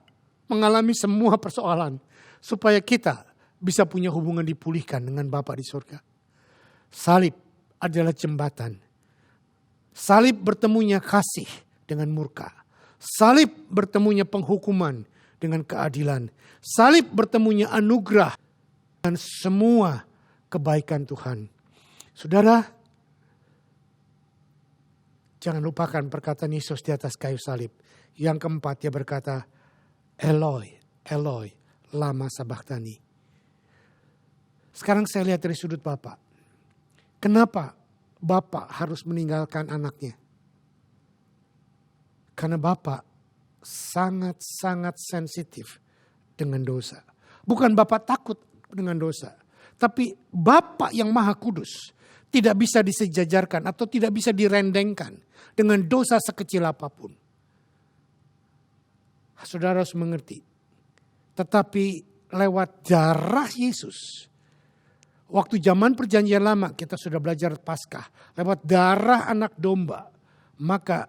mengalami semua persoalan, supaya kita bisa punya hubungan dipulihkan dengan Bapa di surga. Salib adalah jembatan. Salib bertemunya kasih dengan murka. Salib bertemunya penghukuman dengan keadilan. Salib bertemunya anugerah dan semua kebaikan Tuhan. Saudara, jangan lupakan perkataan Yesus di atas kayu salib. Yang keempat, dia berkata, Eloi, Eloi, lama sabachthani. Sekarang saya lihat dari sudut Bapak. Kenapa Bapak harus meninggalkan anaknya? Karena Bapak sangat-sangat sensitif dengan dosa. Bukan Bapak takut dengan dosa. Tapi Bapak yang Maha Kudus tidak bisa disejajarkan atau tidak bisa direndengkan dengan dosa sekecil apapun. Saudara harus mengerti. Tetapi lewat darah Yesus. Waktu zaman perjanjian lama kita sudah belajar Paskah. Lewat darah anak domba. Maka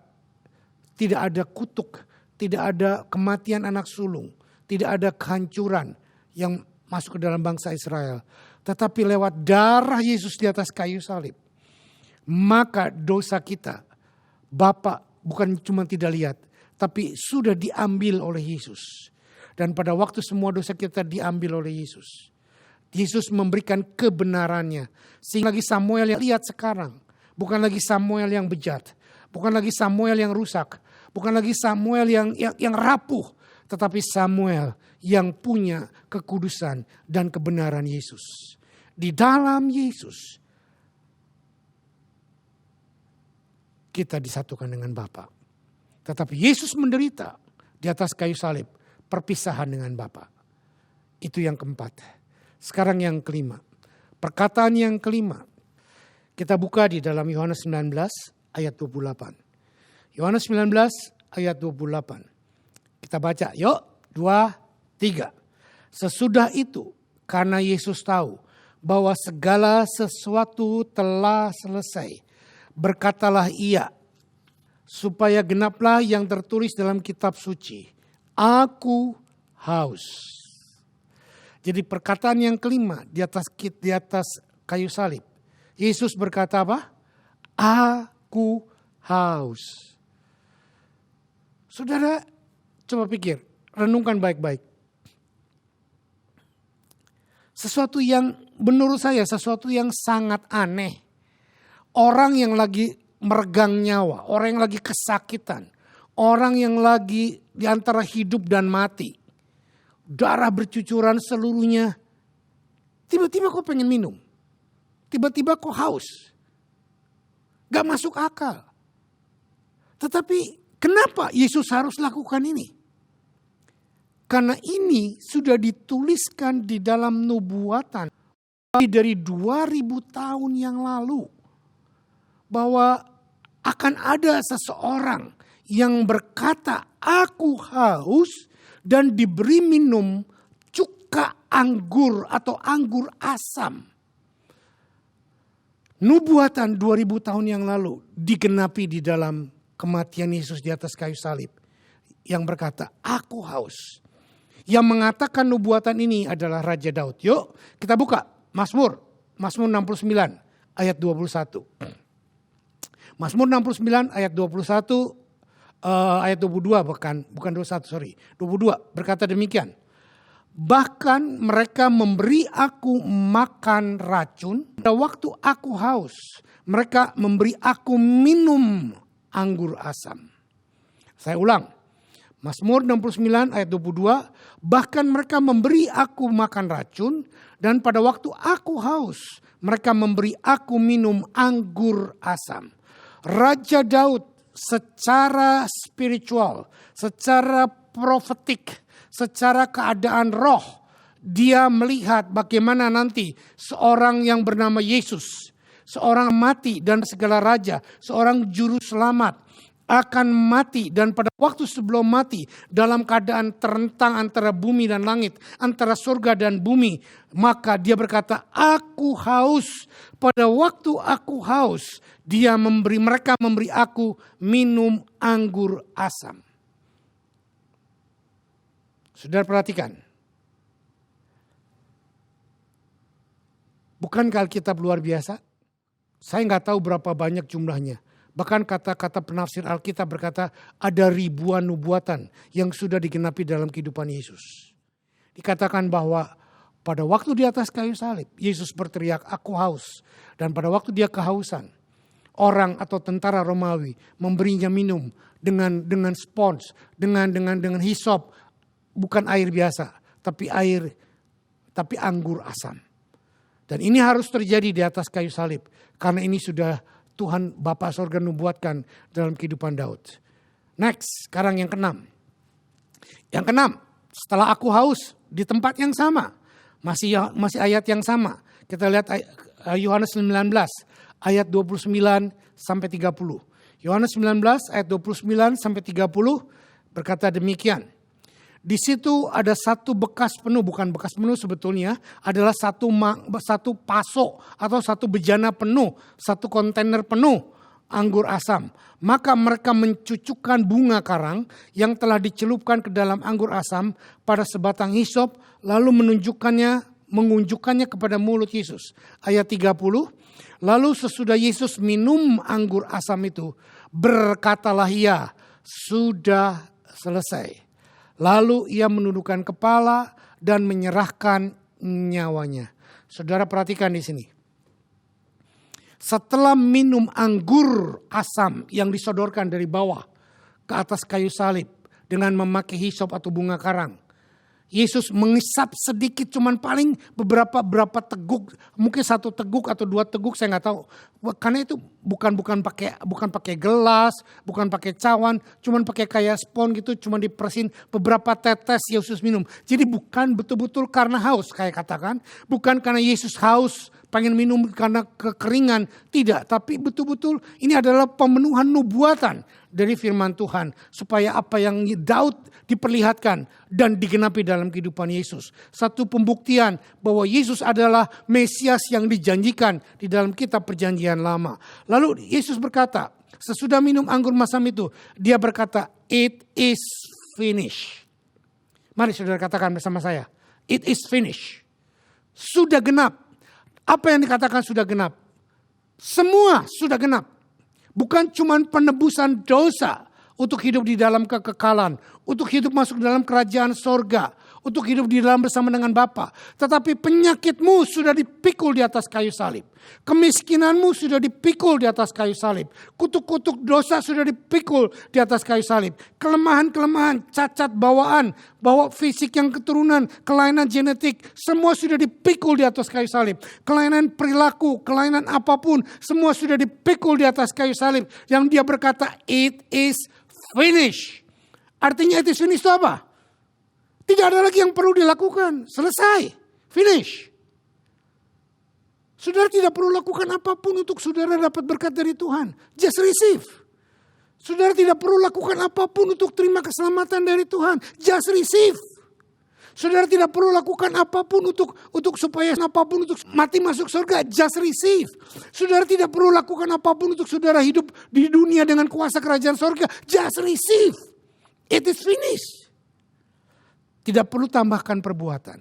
tidak ada kutuk. Tidak ada kematian anak sulung. Tidak ada kehancuran yang masuk ke dalam bangsa Israel. Tetapi lewat darah Yesus di atas kayu salib. Maka dosa kita. Bapa bukan cuma tidak lihat. Tapi sudah diambil oleh Yesus. Dan pada waktu semua dosa kita diambil oleh Yesus. Yesus memberikan kebenarannya. Sehingga lagi Samuel yang lihat sekarang. Bukan lagi Samuel yang bejat. Bukan lagi Samuel yang rusak. Bukan lagi Samuel yang rapuh. Tetapi Samuel yang punya kekudusan dan kebenaran Yesus. Di dalam Yesus kita disatukan dengan Bapa. Tetapi Yesus menderita di atas kayu salib. Perpisahan dengan Bapa. Itu yang keempat. Sekarang yang kelima. Perkataan yang kelima. Kita buka di dalam Yohanes 19 ayat 28. Yohanes 19 ayat 28. Kita baca, yuk, 2, 3. Sesudah itu, karena Yesus tahu bahwa segala sesuatu telah selesai, berkatalah ia, supaya genaplah yang tertulis dalam kitab suci. Aku haus. Jadi perkataan yang kelima di atas kayu salib. Yesus berkata apa? Aku haus. Saudara, coba pikir, renungkan baik-baik. Sesuatu yang menurut saya sesuatu yang sangat aneh. Orang yang lagi meregang nyawa, orang yang lagi kesakitan, orang yang lagi di antara hidup dan mati. Darah bercucuran seluruhnya. Tiba-tiba kok pengen minum. Tiba-tiba kok haus. Gak masuk akal. Tetapi kenapa Yesus harus lakukan ini? Karena ini sudah dituliskan di dalam nubuatan dari 2000 tahun yang lalu. Bahwa akan ada seseorang yang berkata, aku haus dan diberi minum cuka anggur atau anggur asam. Nubuatan 2000 tahun yang lalu digenapi di dalam kematian Yesus di atas kayu salib. Yang berkata, aku haus. Yang mengatakan nubuatan ini adalah Raja Daud. Yuk kita buka Mazmur 69 ayat 21. Mazmur 69 ayat 21 ayat 22 bukan 21 sorry. 22 berkata demikian. Bahkan mereka memberi aku makan racun. Pada waktu aku haus, mereka memberi aku minum anggur asam. Saya ulang. Mazmur 69 ayat 22. Bahkan mereka memberi aku makan racun. Dan pada waktu aku haus, mereka memberi aku minum anggur asam. Raja Daud secara spiritual, secara profetik, secara keadaan roh, dia melihat bagaimana nanti seorang yang bernama Yesus, seorang mati dan segala raja, seorang juru selamat akan mati, dan pada waktu sebelum mati dalam keadaan terentang antara bumi dan langit, antara surga dan bumi, maka dia berkata, aku haus. Pada waktu aku haus, mereka memberi aku minum anggur asam. Saudara perhatikan. Bukankah Alkitab luar biasa? Saya nggak tahu berapa banyak jumlahnya. Bahkan kata-kata penafsir Alkitab berkata ada ribuan nubuatan yang sudah digenapi dalam kehidupan Yesus. Dikatakan bahwa pada waktu di atas kayu salib, Yesus berteriak, aku haus. Dan pada waktu dia kehausan, orang atau tentara Romawi memberinya minum dengan spons, dengan hisop, bukan air biasa, tapi anggur asam. Dan ini harus terjadi di atas kayu salib, karena ini sudah Tuhan Bapa Sorga nubuatkan dalam kehidupan Daud. Next, sekarang yang keenam. Yang keenam, setelah aku haus di tempat yang sama. Masih ayat yang sama. Kita lihat Yohanes 19 ayat 29 sampai 30. Yohanes 19 ayat 29 sampai 30 berkata demikian. Di situ ada satu bekas penuh, bukan bekas penuh sebetulnya, adalah satu pasok atau satu bejana penuh, satu kontainer penuh anggur asam. Maka mereka mencucukkan bunga karang yang telah dicelupkan ke dalam anggur asam pada sebatang hisop, lalu mengunjukkannya kepada mulut Yesus. Ayat 30, lalu sesudah Yesus minum anggur asam itu, berkatalah ia, sudah selesai. Lalu ia menundukkan kepala dan menyerahkan nyawanya. Saudara perhatikan di sini. Setelah minum anggur asam yang disodorkan dari bawah ke atas kayu salib dengan memakai hisop atau bunga karang, Yesus mengisap sedikit, cuman paling berapa teguk, mungkin 1 teguk atau 2 teguk, saya nggak tahu. Karena itu bukan pakai gelas, bukan pakai cawan, cuman pakai kayak spon gitu, cuman dipersin beberapa tetes Yesus minum. Jadi bukan betul-betul karena haus, kayak katakan, bukan karena Yesus haus pengen minum karena kekeringan, tidak, tapi betul-betul ini adalah pemenuhan nubuatan dari firman Tuhan, supaya apa yang Daud diperlihatkan dan digenapi dalam kehidupan Yesus. Satu pembuktian bahwa Yesus adalah Mesias yang dijanjikan di dalam kitab Perjanjian Lama. Lalu Yesus berkata, sesudah minum anggur masam itu, dia berkata, it is finished. Mari saudara katakan bersama saya, it is finished. Sudah genap. Apa yang dikatakan sudah genap? Semua sudah genap. Bukan cuma penebusan dosa untuk hidup di dalam kekekalan, untuk hidup masuk dalam kerajaan sorga, untuk hidup di dalam bersama dengan Bapa. Tetapi penyakitmu sudah dipikul di atas kayu salib. Kemiskinanmu sudah dipikul di atas kayu salib. Kutuk-kutuk dosa sudah dipikul di atas kayu salib. Kelemahan-kelemahan, cacat bawaan, bawa fisik yang keturunan, kelainan genetik, semua sudah dipikul di atas kayu salib. Kelainan perilaku, kelainan apapun, semua sudah dipikul di atas kayu salib. Yang dia berkata, it is finished. Artinya it is finished itu apa? Tidak ada lagi yang perlu dilakukan. Selesai. Finish. Saudara tidak perlu lakukan apapun untuk saudara dapat berkat dari Tuhan. Just receive. Saudara tidak perlu lakukan apapun untuk terima keselamatan dari Tuhan. Just receive. Saudara tidak perlu lakukan apapun untuk supaya apapun untuk mati masuk surga. Just receive. Saudara tidak perlu lakukan apapun untuk saudara hidup di dunia dengan kuasa kerajaan surga. Just receive. It is finished. Tidak perlu tambahkan perbuatan.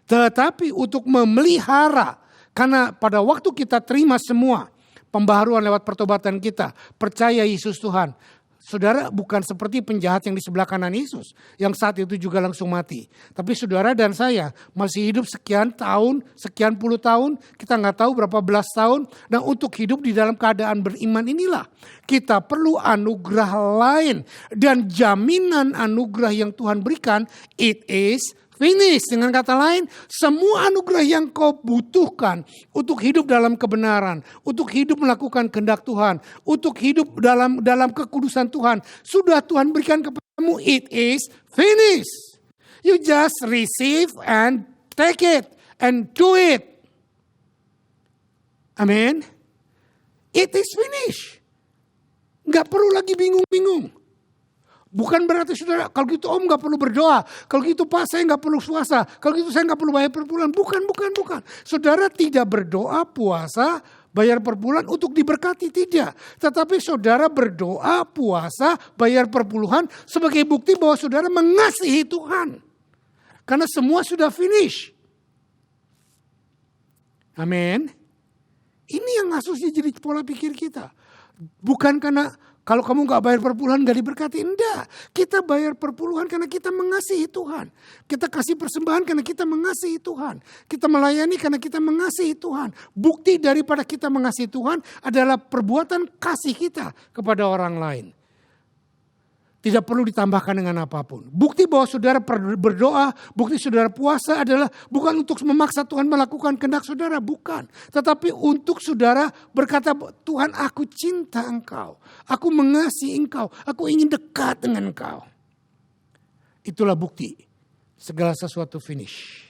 Tetapi untuk memelihara, karena pada waktu kita terima semua pembaharuan lewat pertobatan kita, percaya Yesus Tuhan, saudara bukan seperti penjahat yang di sebelah kanan Yesus, yang saat itu juga langsung mati. Tapi saudara dan saya masih hidup sekian tahun, sekian puluh tahun, kita nggak tahu berapa belas tahun. Dan untuk hidup di dalam keadaan beriman inilah, kita perlu anugerah lain. Dan jaminan anugerah yang Tuhan berikan, it is finished. Dengan kata lain, semua anugerah yang kau butuhkan untuk hidup dalam kebenaran, untuk hidup melakukan kehendak Tuhan, untuk hidup dalam kekudusan Tuhan, sudah Tuhan berikan kepadamu. It is finished. You just receive and take it and do it. Amen. It is finished. Nggak perlu lagi bingung-bingung. Bukan berarti saudara, kalau gitu om nggak perlu berdoa. Kalau gitu pak saya nggak perlu puasa. Kalau gitu saya nggak perlu bayar per bulan. Bukan. Saudara tidak berdoa, puasa, bayar per bulan untuk diberkati, tidak. Tetapi saudara berdoa, puasa, bayar per puluhan sebagai bukti bahwa saudara mengasihi Tuhan. Karena semua sudah finish. Amin. Ini yang harusnya jadi pola pikir kita. Bukan karena kalau kamu gak bayar perpuluhan gak diberkati. Enggak. Kita bayar perpuluhan karena kita mengasihi Tuhan. Kita kasih persembahan karena kita mengasihi Tuhan. Kita melayani karena kita mengasihi Tuhan. Bukti daripada kita mengasihi Tuhan adalah perbuatan kasih kita kepada orang lain. Tidak perlu ditambahkan dengan apapun. Bukti bahwa saudara berdoa, bukti saudara puasa adalah bukan untuk memaksa Tuhan melakukan kehendak saudara, bukan. Tetapi untuk saudara berkata, Tuhan aku cinta engkau, aku mengasihi engkau, aku ingin dekat dengan engkau. Itulah bukti segala sesuatu finish.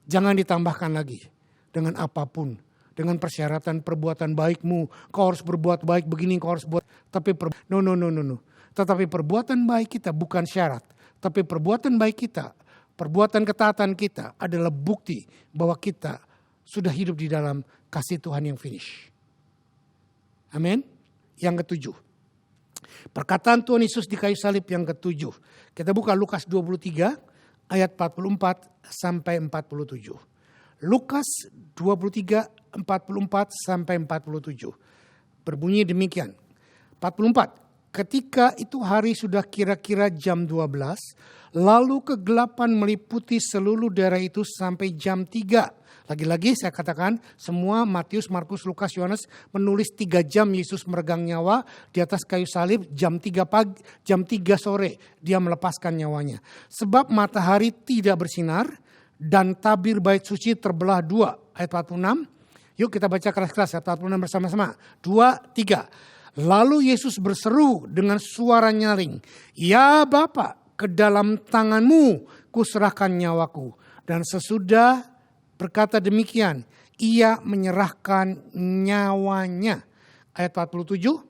Jangan ditambahkan lagi dengan apapun. Dengan persyaratan perbuatan baikmu, kau harus berbuat baik begini, kau harus buat. Tapi no. Tetapi perbuatan baik kita bukan syarat. Tapi perbuatan baik kita, perbuatan ketaatan kita adalah bukti bahwa kita sudah hidup di dalam kasih Tuhan yang finish. Amin. Yang ketujuh. Perkataan Tuhan Yesus di kayu salib yang ketujuh. Kita buka Lukas 23 ayat 44 sampai 47. Lukas 23 44 sampai 47. Berbunyi demikian. 44. Ketika itu hari sudah kira-kira jam 12, lalu kegelapan meliputi seluruh daerah itu sampai jam 3. Lagi-lagi saya katakan semua Matius, Markus, Lukas, Yohanes menulis 3 jam Yesus meregang nyawa di atas kayu salib, jam 3 pagi, jam 3 sore dia melepaskan nyawanya. Sebab matahari tidak bersinar dan tabir bait suci terbelah 2. Ayat 46. Yuk kita baca keras-keras ayat 46 bersama-sama. 2, 3. Lalu Yesus berseru dengan suara nyaring, "Ya Bapa, ke dalam tanganmu kuserahkan nyawaku." Dan sesudah berkata demikian, ia menyerahkan nyawanya. Ayat 47,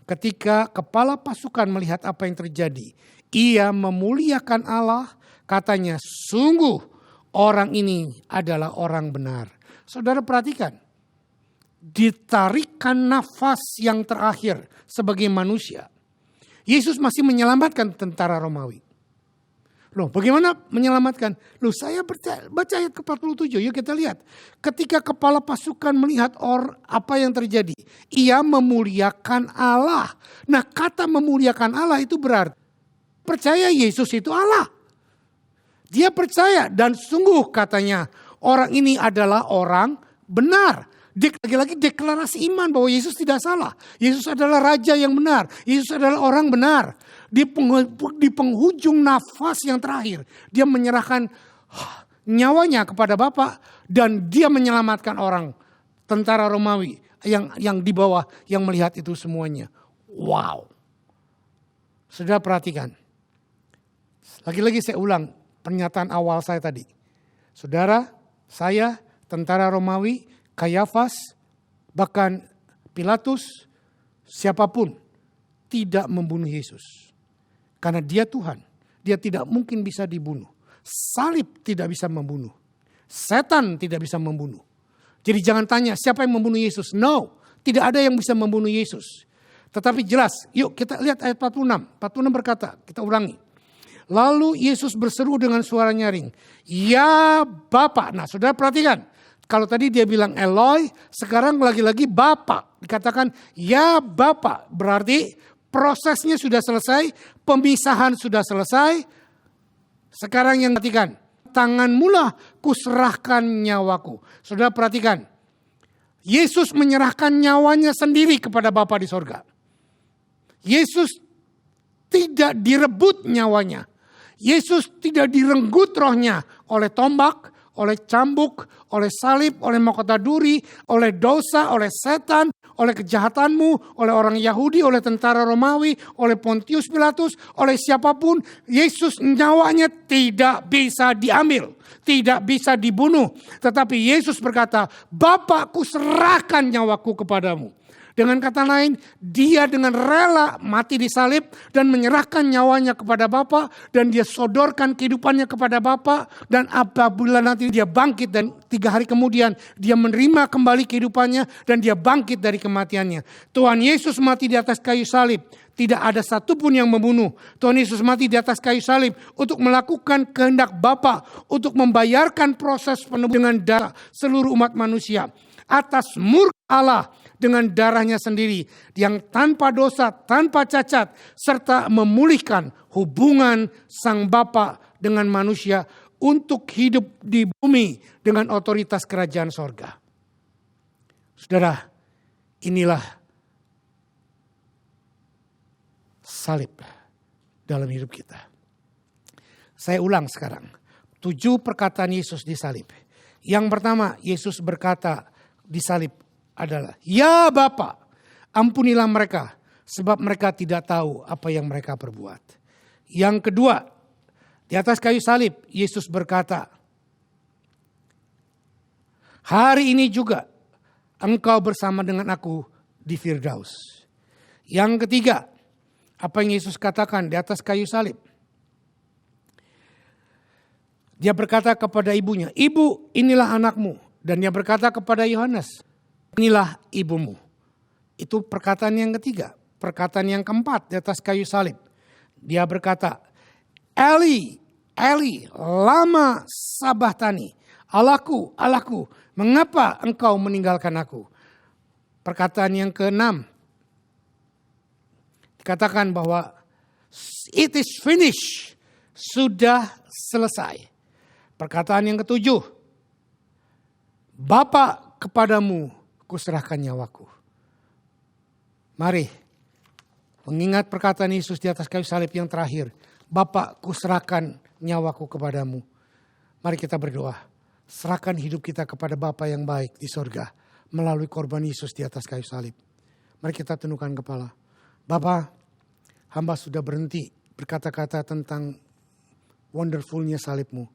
ketika kepala pasukan melihat apa yang terjadi, ia memuliakan Allah, katanya, "Sungguh orang ini adalah orang benar." Saudara perhatikan. Ditarikan nafas yang terakhir sebagai manusia. Yesus masih menyelamatkan tentara Romawi. Loh, bagaimana menyelamatkan? Loh, saya baca ayat ke-47. Yuk kita lihat. Ketika kepala pasukan melihat apa yang terjadi, ia memuliakan Allah. Nah, kata memuliakan Allah itu berarti percaya Yesus itu Allah. Dia percaya dan sungguh katanya orang ini adalah orang benar. Lagi-lagi deklarasi iman bahwa Yesus tidak salah. Yesus adalah raja yang benar. Yesus adalah orang benar. Di penghujung nafas yang terakhir, dia menyerahkan nyawanya kepada Bapa dan dia menyelamatkan orang tentara Romawi yang di bawah yang melihat itu semuanya. Wow. Saudara perhatikan. Lagi-lagi saya ulang pernyataan awal saya tadi. Saudara, saya tentara Romawi, Kayafas, bahkan Pilatus, siapapun tidak membunuh Yesus. Karena dia Tuhan, dia tidak mungkin bisa dibunuh. Salib tidak bisa membunuh. Setan tidak bisa membunuh. Jadi jangan tanya siapa yang membunuh Yesus. No, tidak ada yang bisa membunuh Yesus. Tetapi jelas, yuk kita lihat ayat 46. 46 berkata, kita ulangi. Lalu Yesus berseru dengan suara nyaring, "Ya Bapa." Nah, saudara perhatikan. Kalau tadi dia bilang Eloi, sekarang lagi-lagi Bapa. Dikatakan ya Bapa. Berarti prosesnya sudah selesai, pemisahan sudah selesai. Sekarang yang perhatikan, tanganmulah kuserahkan nyawaku. Saudara perhatikan, Yesus menyerahkan nyawanya sendiri kepada Bapa di sorga. Yesus tidak direbut nyawanya. Yesus tidak direnggut rohnya oleh tombak, oleh cambuk, oleh salib, oleh mahkota duri, oleh dosa, oleh setan, oleh kejahatanmu, oleh orang Yahudi, oleh tentara Romawi, oleh Pontius Pilatus, oleh siapapun. Yesus nyawanya tidak bisa diambil, tidak bisa dibunuh. Tetapi Yesus berkata, "Bapa, ku serahkan nyawaku kepadamu." Dengan kata lain, dia dengan rela mati di salib dan menyerahkan nyawanya kepada Bapa, dan dia sodorkan kehidupannya kepada Bapa, dan apabila nanti dia bangkit dan 3 hari kemudian dia menerima kembali kehidupannya dan dia bangkit dari kematiannya. Tuhan Yesus mati di atas kayu salib. Tidak ada satupun yang membunuh. Tuhan Yesus mati di atas kayu salib untuk melakukan kehendak Bapa, untuk membayarkan proses penebus dengan darah seluruh umat manusia. Atas murka Allah dengan darahnya sendiri yang tanpa dosa, tanpa cacat, serta memulihkan hubungan Sang Bapa dengan manusia untuk hidup di bumi dengan otoritas kerajaan sorga. Saudara, inilah salib dalam hidup kita. Saya ulang sekarang. 7 perkataan Yesus di salib. Yang pertama, Yesus berkata di salib adalah, "Ya Bapa, ampunilah mereka, sebab mereka tidak tahu apa yang mereka perbuat." Yang kedua, di atas kayu salib, Yesus berkata, "Hari ini juga engkau bersama dengan aku di Firdaus." Yang ketiga, apa yang Yesus katakan di atas kayu salib? Dia berkata kepada ibunya, "Ibu, inilah anakmu." Dan dia berkata kepada Yohanes, "Inilah ibumu." Itu perkataan yang ketiga. Perkataan yang keempat di atas kayu salib. Dia berkata, "Eli, Eli, lama sabachthani." "Allahku, Allahku, mengapa engkau meninggalkan aku?" Perkataan yang keenam. Dikatakan bahwa it is finished. Sudah selesai. Perkataan yang ketujuh. "Bapa, kepadamu kuserahkan nyawaku." Mari mengingat perkataan Yesus di atas kayu salib yang terakhir. "Bapa, kuserahkan nyawaku kepadamu." Mari kita berdoa. Serahkan hidup kita kepada Bapa yang baik di sorga melalui korban Yesus di atas kayu salib. Mari kita tundukkan kepala. Bapa, hamba sudah berhenti berkata-kata tentang wonderfulnya salibmu.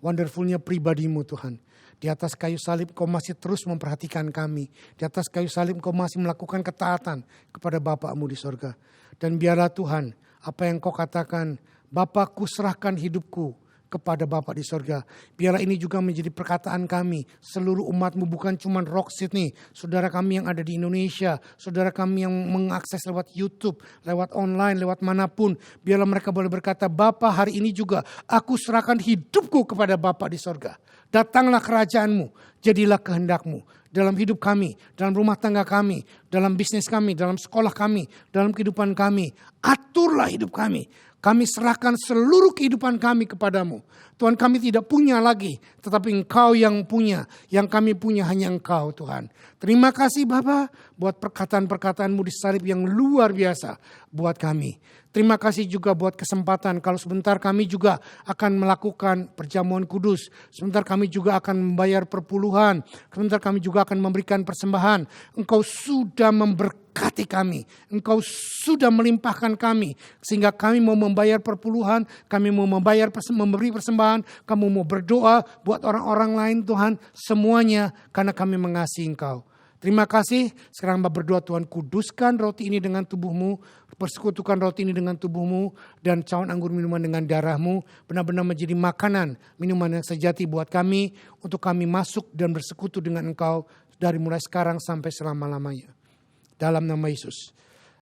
Wonderfulnya pribadimu Tuhan. Di atas kayu salib kau masih terus memperhatikan kami. Di atas kayu salib kau masih melakukan ketaatan kepada Bapamu di sorga. Dan biarlah Tuhan, apa yang kau katakan, "Bapa, kuserahkan hidupku kepada Bapa di sorga." Biarlah ini juga menjadi perkataan kami, seluruh umatmu, bukan cuma Rock Sydney, saudara kami yang ada di Indonesia, saudara kami yang mengakses lewat YouTube, lewat online, lewat manapun. Biarlah mereka boleh berkata, "Bapa, hari ini juga aku serahkan hidupku kepada Bapa di sorga. Datanglah kerajaanmu, jadilah kehendakmu dalam hidup kami, dalam rumah tangga kami, dalam bisnis kami, dalam sekolah kami, dalam kehidupan kami. Aturlah hidup kami. Kami serahkan seluruh kehidupan kami kepadamu. Tuhan, kami tidak punya lagi, tetapi Engkau yang punya. Yang kami punya hanya Engkau, Tuhan. Terima kasih Bapa buat perkataan-perkataanmu di salib yang luar biasa buat kami. Terima kasih juga buat kesempatan kalau sebentar kami juga akan melakukan perjamuan kudus. Sebentar kami juga akan membayar perpuluhan. Sebentar kami juga akan memberikan persembahan. Engkau sudah memberkati kami. Engkau sudah melimpahkan kami. Sehingga kami mau membayar perpuluhan. Kami mau memberi persembahan. Kamu mau berdoa buat orang-orang lain Tuhan. Semuanya karena kami mengasihi Engkau. Terima kasih. Sekarang hamba berdoa Tuhan, kuduskan roti ini dengan tubuhmu. Persekutukan roti ini dengan tubuhmu. Dan cawan anggur minuman dengan darahmu. Benar-benar menjadi makanan, minuman yang sejati buat kami. Untuk kami masuk dan bersekutu dengan Engkau. Dari mulai sekarang sampai selama-lamanya. Dalam nama Yesus.